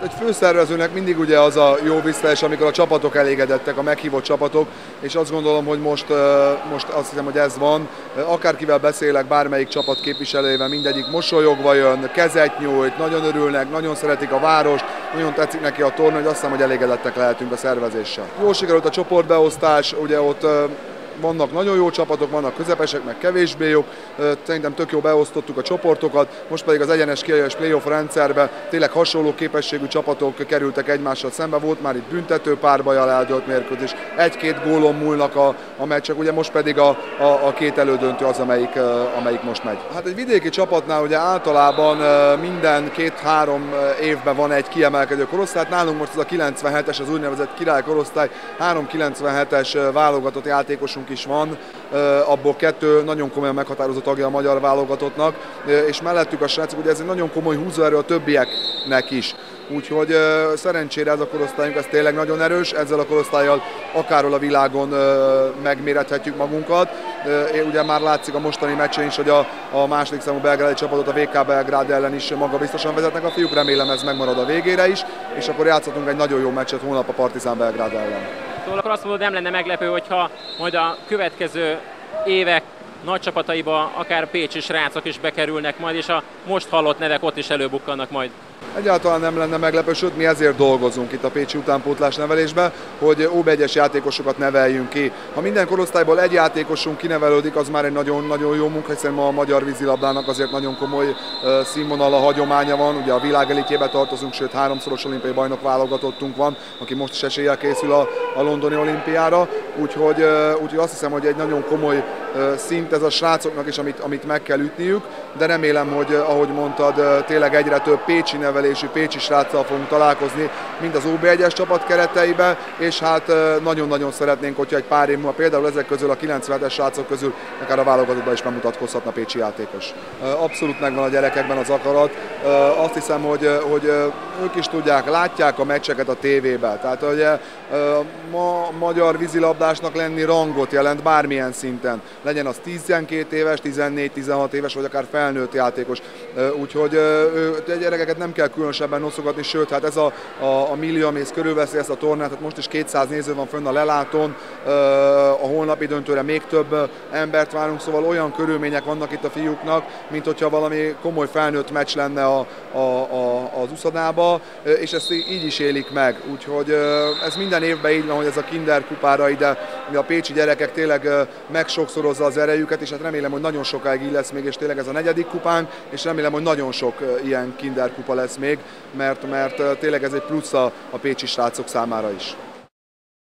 Egy főszervezőnek mindig ugye az a jó visszaes, amikor a csapatok elégedettek, a meghívott csapatok, és azt gondolom, hogy most azt hiszem, hogy ez van. Akárkivel beszélek, bármelyik csapat képviselőjével, mindegyik mosolyogva jön, kezet nyújt, nagyon örülnek, nagyon szeretik a várost, nagyon tetszik neki a torna, hogy azt hiszem, hogy elégedettek lehetünk a szervezéssel. Jól sikerült a csoportbeosztás, ugye ott vannak nagyon jó csapatok, vannak közepesek, meg kevésbé jók. Szerintem tök jó beosztottuk a csoportokat, most pedig az egyenes kijelölés playoff rendszerbe tényleg hasonló képességű csapatok kerültek egymással szembe. Volt már itt büntető párbajjal eldőlt mérkőzés, egy-két gólon múlnak a meccsek, ugye most pedig a két elődöntő az, amelyik most megy. Hát egy vidéki csapatnál ugye általában minden 2-3 évben van egy kiemelkedő korosztály, nálunk most ez a 97-es, az úgynevezett király korosztály, 3 97-es válogatott játékosunk is van, abból 2 nagyon komolyan meghatározó tagja a magyar válogatottnak, és mellettük a srácok, ugye ez egy nagyon komoly húzóerő a többieknek is. Úgyhogy szerencsére ez a korosztályunk ez tényleg nagyon erős, ezzel a korosztállyal akárhol a világon megmérethetjük magunkat. Ugye már látszik a mostani meccsen is, hogy a második számú belgrádi csapatot, a VK Belgrád ellen is magabiztosan vezetnek a fiúk, remélem ez megmarad a végére is, és akkor játszhatunk egy nagyon jó meccset hónap a Partizán Belgrád ellen. Szóval akkor azt mondod, nem lenne meglepő, hogyha majd a következő évek nagy csapataiba akár pécsi srácok is bekerülnek majd, és a most hallott nevek ott is előbukkannak majd. Egyáltalán nem lenne meglepő, sőt mi ezért dolgozunk itt a pécsi utánpótlás nevelésben, hogy OB1-es játékosokat neveljünk ki. Ha minden korosztályból egy játékosunk kinevelődik, az már egy nagyon-nagyon jó munka, hiszen ma a magyar vízilabdának azért nagyon komoly színvonala, hagyománya van. Ugye a világ elitjébe tartozunk, sőt 3-szoros olimpiai bajnok válogatottunk van, aki most is eséllyel készül a londoni olimpiára. Úgyhogy azt hiszem, hogy egy nagyon komoly szint ez a srácoknak is, amit meg kell ütniük, de remélem, hogy ahogy mondtad, tényleg egyre több pécsi nevelésű, pécsi sráccal fogunk találkozni, mind az OB1-es csapat kereteibe, és hát nagyon-nagyon szeretnénk, hogyha egy pár év múlva például ezek közül a 97-es srácok közül akár a válogatottban is bemutatkozhatna pécsi játékos. Abszolút megvan a gyerekekben az akarat. Azt hiszem, hogy ők is tudják, látják a meccseket a tévében. Tehát ugye ma magyar vízilabdásnak lenni rangot jelent bármilyen szinten. Legyen az 12 éves, 14-16 éves, vagy akár felnőtt játékos. Úgyhogy a gyerekeket nem kell különösebben noszogatni, sőt, hát ez a milliómész körülveszi ezt a tornát, hát most is 200 néző van fönn a lelátón, a holnapi döntőre még több embert várunk, szóval olyan körülmények vannak itt a fiúknak, mint hogyha valami komoly felnőtt meccs lenne az uszodába, és ezt így is élik meg. Úgyhogy ez minden évben így van, hogy ez a Kinder kupára ide a pécsi gyerekek tényleg megsokszorozza az erejüket, és hát remélem, hogy nagyon sokáig így lesz még, és tényleg ez a 4. kupánk, és remélem, hogy nagyon sok ilyen Kinder kupa lesz még, mert tényleg ez egy plusz a pécsi srácok számára is.